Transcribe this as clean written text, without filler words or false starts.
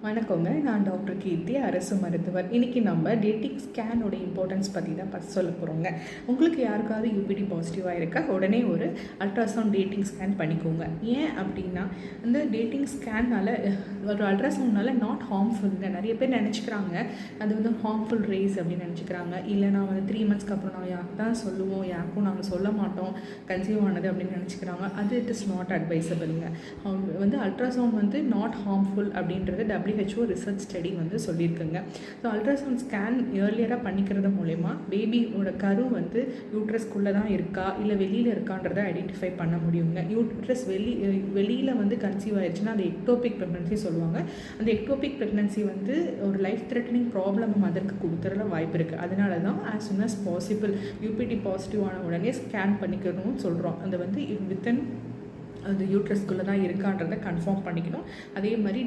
வணக்கங்க. நான் டாக்டர் கீர்த்தி, அரசு மருத்துவர். இன்றைக்கி நம்ம டேட்டிங் ஸ்கேனோட இம்பார்ட்டன்ஸ் பற்றி தான் சொல்ல போகிறோங்க. உங்களுக்கு யாருக்காவது யூபிடி பாசிட்டிவாக இருக்கா, உடனே ஒரு அல்ட்ராசவுண்ட் டேட்டிங் ஸ்கேன் பண்ணிக்கோங்க. ஏன் அப்படின்னா, இந்த டேட்டிங் ஸ்கேனால் ஒரு அல்ட்ராசவுண்ட்னால நாட் ஹார்ம்ஃபுல்ங்க. நிறைய பேர் நினச்சிக்கிறாங்க அது வந்து ஹார்ம்ஃபுல் ரேஸ் அப்படின்னு நினச்சிக்கிறாங்க. இல்லை நான் வந்து 3 மந்த்ஸ்க்கு அப்புறம் நான் யாருக்கு தான் சொல்லுவோம், யாருக்கும் நாங்கள் சொல்ல மாட்டோம் கன்சீவ் ஆனது அப்படின்னு நினச்சிக்கிறாங்க. அது இட் இஸ் நாட் அட்வைசபிள்ங்க. வந்து அல்ட்ராசவுண்ட் வந்து நாட் ஹார்ம்ஃபுல் அப்படின்றது WHO ரிசர்ச் ஸ்டடி வந்து சொல்லியிருக்குங்க. ஸோ அல்ட்ராசவுண்ட் ஸ்கேன் ஏர்லியராக பண்ணிக்கிறது மூலயமா பேபியோட கரு வந்து யூட்ரஸ்குள்ளே தான் இருக்கா இல்லை வெளியில் இருக்கான்றதை ஐடென்டிஃபை பண்ண முடியுங்க. யூட்ரஸ் வெளியில் வந்து கன்சீவ் ஆயிடுச்சுன்னா அது எக்டோபிக் ப்ரெக்னன்சி சொல்லுவாங்க. அந்த எக்டோபிக் ப்ரெக்னன்சி வந்து ஒரு லைஃப் த்ரெட்டனிங் ப்ராப்ளம் மதருக்கு கொடுத்துறதுல வாய்ப்பு இருக்குது. அதனால தான் as soon as possible UPT positive ஆன உடனே ஸ்கேன் பண்ணிக்கணும்னு சொல்கிறோம். அது வந்து வித்தின் அந்த யூட்ரஸ்குள்ளே தான் இருக்கான்றதை கன்ஃபார்ம் பண்ணிக்கணும். அதே மாதிரி